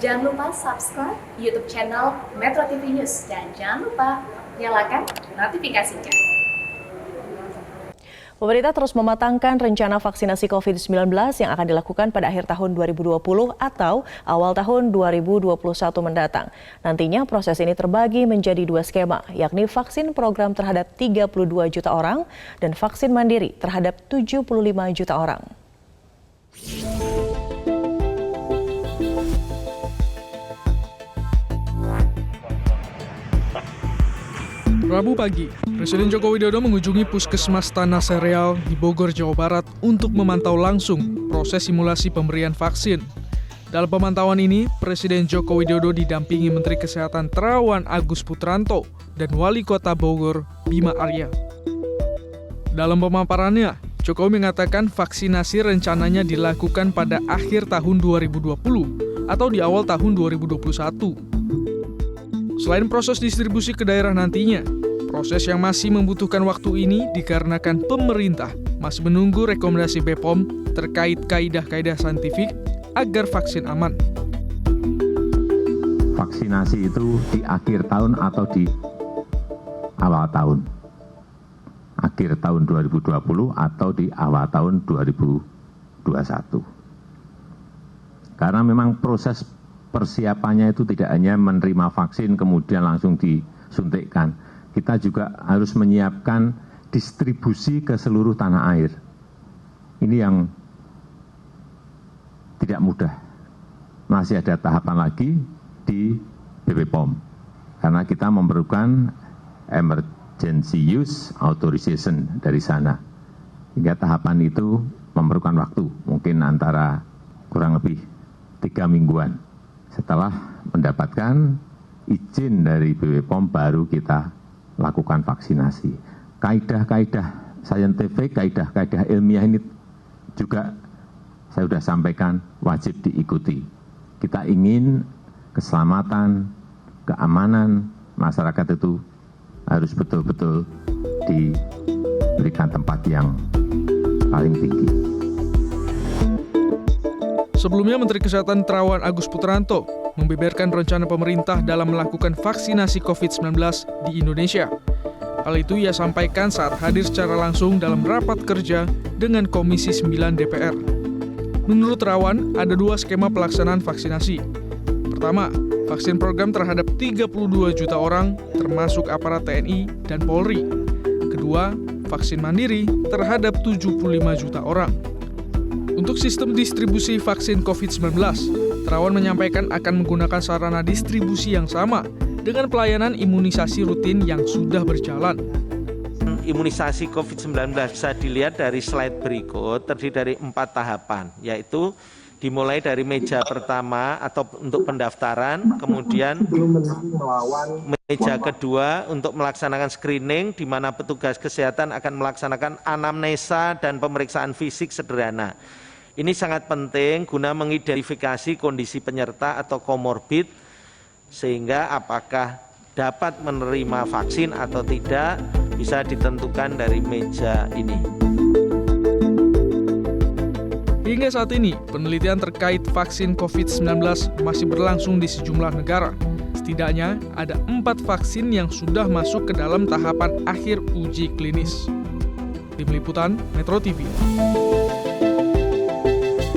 Jangan lupa subscribe YouTube channel Metro TV News dan jangan lupa nyalakan notifikasinya. Pemerintah terus mematangkan rencana vaksinasi COVID-19 yang akan dilakukan pada akhir tahun 2020 atau awal tahun 2021 mendatang. Nantinya proses ini terbagi menjadi 2 skema, yakni vaksin program terhadap 32 juta orang dan vaksin mandiri terhadap 75 juta orang. Rabu pagi, Presiden Joko Widodo mengunjungi Puskesmas Tanah Sereal di Bogor, Jawa Barat untuk memantau langsung proses simulasi pemberian vaksin. Dalam pemantauan ini, Presiden Joko Widodo didampingi Menteri Kesehatan Terawan Agus Putranto dan Wali Kota Bogor Bima Arya. Dalam pemaparannya, Jokowi mengatakan vaksinasi rencananya dilakukan pada akhir tahun 2020 atau di awal tahun 2021. Selain proses distribusi ke daerah nantinya, proses yang masih membutuhkan waktu ini dikarenakan pemerintah masih menunggu rekomendasi BPOM terkait kaidah-kaidah saintifik agar vaksin aman. Vaksinasi itu di akhir tahun atau di awal tahun? Akhir tahun 2020 atau di awal tahun 2021. Karena memang proses persiapannya itu tidak hanya menerima vaksin kemudian langsung disuntikkan. Kita juga harus menyiapkan distribusi ke seluruh tanah air. Ini yang tidak mudah. Masih ada tahapan lagi di BPOM. Karena kita memerlukan emergency use authorization dari sana. Hingga tahapan itu memerlukan waktu, mungkin antara kurang lebih 3 mingguan. Setelah mendapatkan izin dari BPOM baru kita lakukan vaksinasi. Kaidah-kaidah saintifik, kaidah-kaidah ilmiah ini juga saya sudah sampaikan wajib diikuti. Kita ingin keselamatan, keamanan masyarakat itu harus betul-betul diberikan tempat yang paling tinggi. Sebelumnya, Menteri Kesehatan Terawan Agus Putranto membeberkan rencana pemerintah dalam melakukan vaksinasi COVID-19 di Indonesia. Hal itu ia sampaikan saat hadir secara langsung dalam rapat kerja dengan Komisi 9 DPR. Menurut Terawan, ada 2 skema pelaksanaan vaksinasi. Pertama, vaksin program terhadap 32 juta orang, termasuk aparat TNI dan Polri. Kedua, vaksin mandiri terhadap 75 juta orang. Untuk sistem distribusi vaksin COVID-19, Terawan menyampaikan akan menggunakan sarana distribusi yang sama dengan pelayanan imunisasi rutin yang sudah berjalan. Imunisasi COVID-19 bisa dilihat dari slide berikut, terdiri dari 4 tahapan, yaitu dimulai dari meja pertama atau untuk pendaftaran, kemudian meja kedua untuk melaksanakan screening, di mana petugas kesehatan akan melaksanakan anamnesa dan pemeriksaan fisik sederhana. Ini sangat penting guna mengidentifikasi kondisi penyerta atau komorbid, sehingga apakah dapat menerima vaksin atau tidak bisa ditentukan dari meja ini. Hingga saat ini, penelitian terkait vaksin COVID-19 masih berlangsung di sejumlah negara. Setidaknya ada 4 vaksin yang sudah masuk ke dalam tahapan akhir uji klinis. Tim Liputan Metro TV.